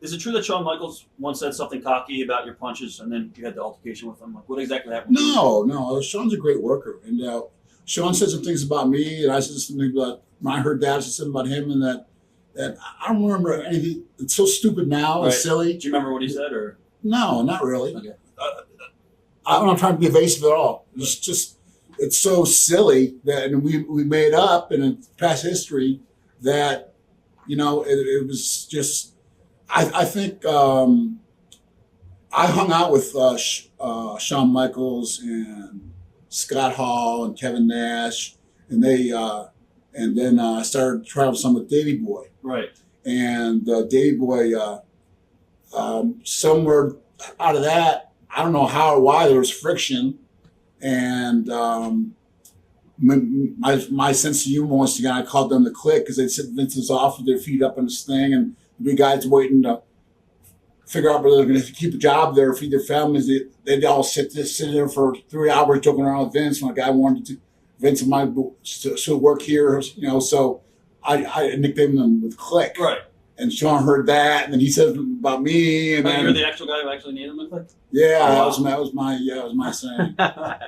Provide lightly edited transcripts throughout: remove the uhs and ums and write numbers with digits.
Is it true that Shawn Michaels once said something cocky about your punches, and then you had the altercation with him? Like, what exactly happened? No. Sean's a great worker, and Shawn said some things about me, and I said something about when I heard that. I said something about him, and that I don't remember anything. It's so stupid now. Right. It's silly. Do you remember what he said, or no, not really. okay? I'm not trying to be evasive at all. It's just it's so silly that and we made up in past history that it was just. I think I hung out with Shawn Michaels and Scott Hall and Kevin Nash, and they and then I started traveling some with Davey Boy. Right. And Davey Boy, somewhere out of that, I don't know how or why there was friction, and my sense of humor once again, I called them the Kliq because they'd sit Vince was off with their feet up on this thing, and the big guys waiting to figure out whether they're going to keep a job there, feed their families. They'd all sit there for 3 hours joking around with Vince. When a guy wanted to, Vince and my still work here, so I nicknamed them with Kliq. Right. And Shawn heard that, and then he said about me. And you're the actual guy who actually named him the Kliq? Yeah, wow. that was my saying,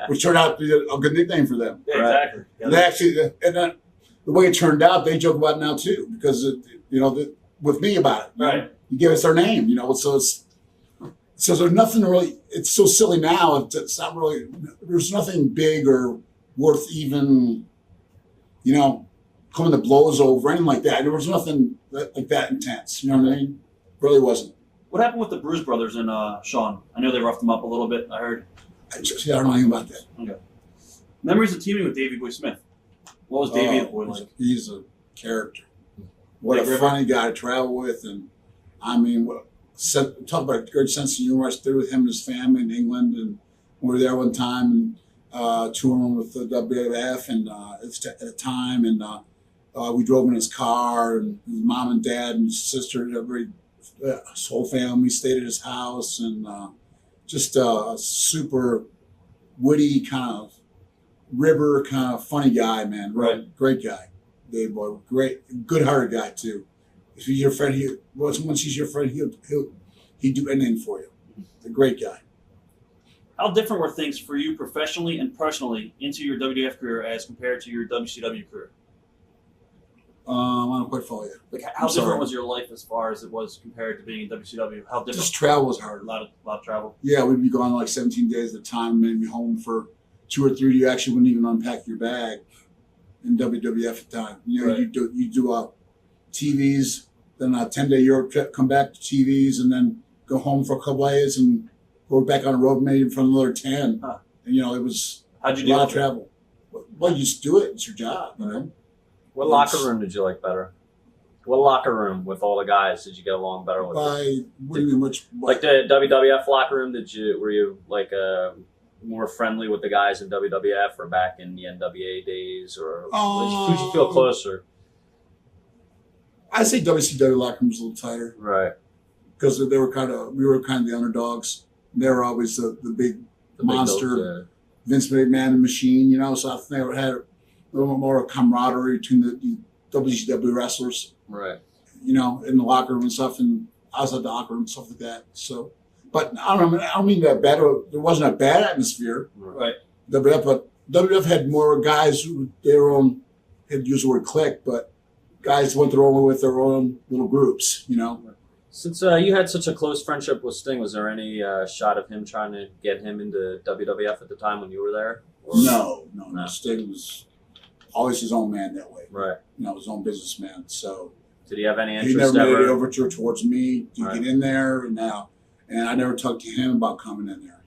which turned out to be a good nickname for them. Yeah, exactly. And they actually, and then the way it turned out, they joke about it now too, because with me about it. Right. You give us our name, so there's nothing really. It's so silly now. It's not really. There's nothing big or worth even, coming to blows over anything like that. There was nothing like that intense. You know what I mean? Really wasn't. What happened with the Bruise Brothers and Shawn? I know they roughed him up a little bit. I heard. I don't know anything about that. Okay. Memories of teaming with Davey Boy Smith. What was Davey Boy like? He's a character. What a funny guy to travel with, and I mean, talk about a great sense of humor. I stayed with him and his family in England, and we were there one time and touring with the WWF, and at the time, and we drove in his car, and his mom and dad and his sister, his whole family stayed at his house, and just a super witty kind of river, kind of funny guy, man. Right. Great guy, Davey Boy. Great, good-hearted guy too. If he's your friend, once he's your friend, he'd do anything for you. A great guy. How different were things for you professionally and personally into your WWF career as compared to your WCW career? I don't quite follow you. Like, how different was your life as far as it was compared to being in WCW? How different? Just travel was hard. A lot of travel. Yeah, we'd be gone like 17 days at a time, maybe home for 2 or 3. You actually wouldn't even unpack your bag in WWF at the time. Right. You do TVs, then a 10-day Europe trip, come back to TVs, and then go home for a couple days and go back on the road maybe for another 10. Huh. And it was How'd you a do lot it? of travel. Well, you just do it. It's your job, What locker room did you like better? What locker room with all the guys did you get along better with? What do you mean? Like the WWF locker room, were you like more friendly with the guys in WWF or back in the NWA days, or who did you feel closer? I say WCW locker room was a little tighter, Right. because we were kind of the underdogs. They were always the big monster, Big dogs, Vince McMahon and Machine. So I think they had a little more camaraderie between the WCW wrestlers. Right. In the locker room and stuff, and outside the locker room and stuff like that. So, but I don't mean that bad. There wasn't a bad atmosphere. Right. WWF, but WWF had more guys who had used the word clique, but guys went with their own little groups. Since you had such a close friendship with Sting, was there any shot of him trying to get him into WWF at the time when you were there? Or? No. Sting was always his own man that way. Right. His own businessman. So did he have any interest? he never made an overture towards me to Right. get in there, and I never talked to him about coming in there.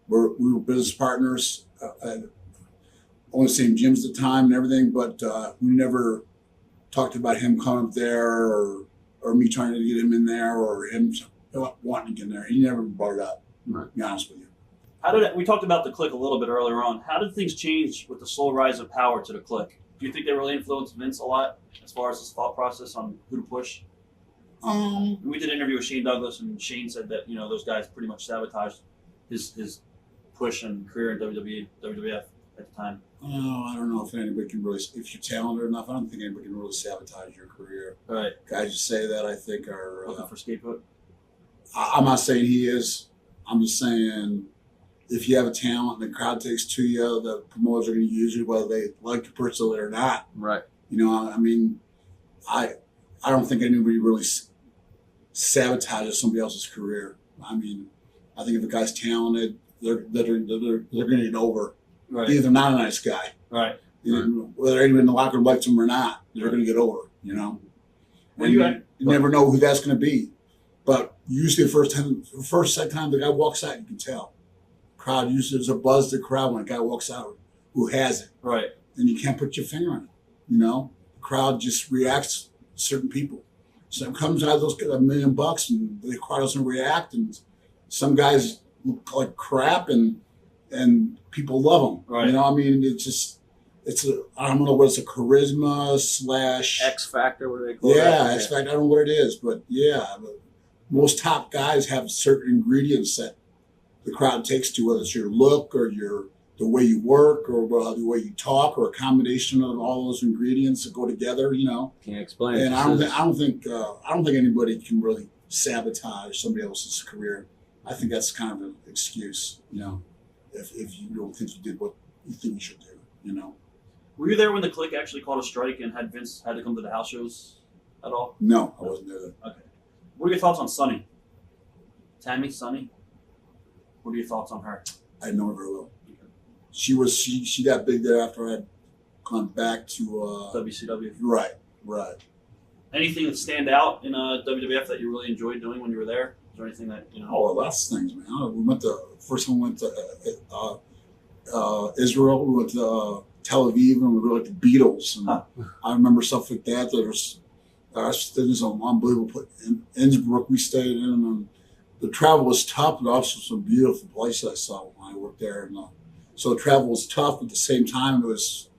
We were business partners, only same gyms at the time and everything, but we never talked about him coming up there or me trying to get him in there or him wanting to get in there. He never brought it up. Right. To be honest with you. We talked about the Kliq a little bit earlier on. How did things change with the slow rise of power to the Kliq? Do you think they really influenced Vince a lot as far as his thought process on who to push? We did an interview with Shane Douglas, and Shane said that those guys pretty much sabotaged his push and career in WWF. at the time? Oh, I don't know if anybody can really, if you're talented enough, I don't think anybody can really sabotage your career. Right. Guys who say that, I think, are Looking for scapegoat. I'm not saying he is. I'm just saying if you have a talent and the crowd takes to you, the promoters are going to use you whether they like you personally or not. Right. You know, I mean, I don't think anybody really sabotages somebody else's career. I mean, I think if a guy's talented, they're going to get over. Right. Either they're not a nice guy. Right. Whether anyone in the locker room likes him or not, they're going to get over. You know. Well, you never know who that's going to be. But usually the second time the guy walks out, you can tell. Crowd usually there's a buzz to the crowd when a guy walks out who has it. Right. And you can't put your finger on it. You know, the crowd just reacts to certain people. So it comes out of those $1 million and the crowd doesn't react, and some guys look like crap, and people love them. Right. You know, I mean, I don't know what it's a charisma / X factor, what do they call yeah, X factor. I don't know what it is, but yeah, most top guys have certain ingredients that the crowd takes to, whether it's your look or the way you work or the way you talk, or a combination of all those ingredients that go together. You know, Can't explain it. and I don't think anybody can really sabotage somebody else's career. I think that's kind of an excuse. You know, if you don't think you did what you think you should do. You know. Were you there when the Kliq actually called a strike and had Vince had to come to the house shows at all? No, I wasn't there. Okay. What are your thoughts on Sunny? Tammy, Sunny? What are your thoughts on her? I know her very well. She got big there after I had gone back to WCW. Right. Anything that stand out in WWF that you really enjoyed doing when you were there? Is there anything that you know? Oh, lots of things, man. First time we went to Israel. We went to Tel Aviv, and we were like the Beatles. And I remember stuff like that. There's some unbelievable. In Innsbruck, we stayed in, and the travel was tough, but also some beautiful places I saw when I worked there. And so the travel was tough, but at the same time, it was,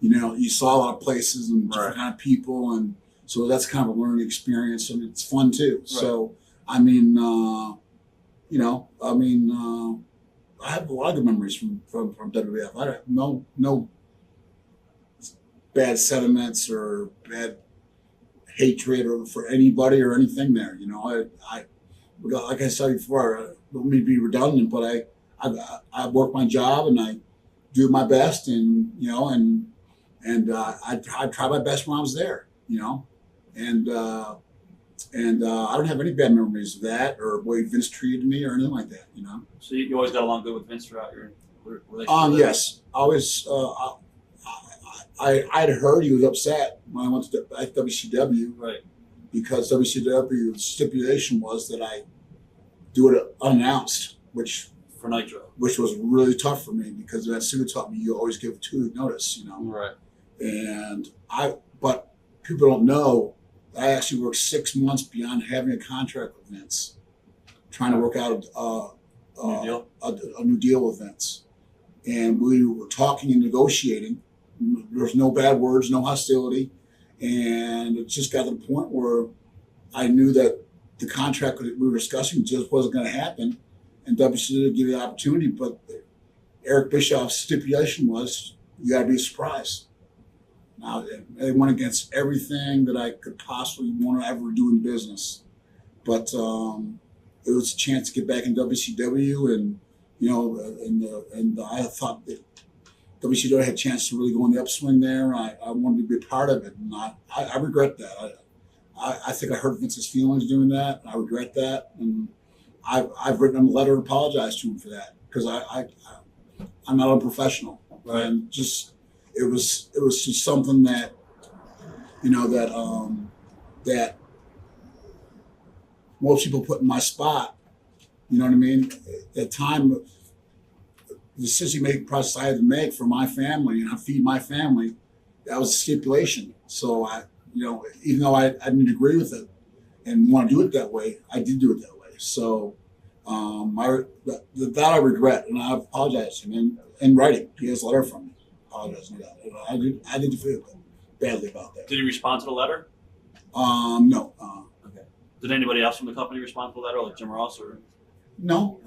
you know, you saw a lot of places and different kind of people, and so that's kind of a learning experience, and it's fun too. Right. So I mean, I have a lot of good memories from WWF. I have no bad sentiments or bad hatred or for anybody or anything there. You know, I like I said before, I don't mean to be redundant, but I work my job and I do my best, and you know, and I try my best when I was there, you know, and I don't have any bad memories of that or the way Vince treated me or anything like that, you know. So you always got along good with Vince throughout your relationship? Yes, always. I'd heard he was upset when I went to WCW, right? Because WCW stipulation was that I do it unannounced, which was really tough for me because that Suga taught me you always give a 2-week notice, you know. Right. But people don't know I actually worked 6 months beyond having a contract with Vince, trying to work out a new deal with Vince, and we were talking and negotiating. There was no bad words, no hostility. And it just got to the point where I knew that the contract we were discussing just wasn't going to happen. And WCW would give you the opportunity, but Eric Bischoff's stipulation was you got to be a surprise. Now, they went against everything that I could possibly want to ever do in business. But it was a chance to get back in WCW, and, you know, and I thought that WCW had a chance to really go on the upswing there. I wanted to be a part of it, and I regret that. I think I hurt Vince's feelings doing that. I regret that, and I've written him a letter and apologized to him for that because I'm not a professional, right. And just it was just something that, you know, that most people put in my spot. You know what I mean? At the time, the decision-making process I had to make for my family and I feed my family, that was a stipulation. So you know, even though I didn't agree with it and want to do it that way, I did do it that way. So that I regret, and I apologize to him in writing. He has a letter from me apologizing for that. I did feel badly about that. Did he respond to the letter? No. Okay. Did anybody else from the company respond to the letter, like Jim Ross or? No.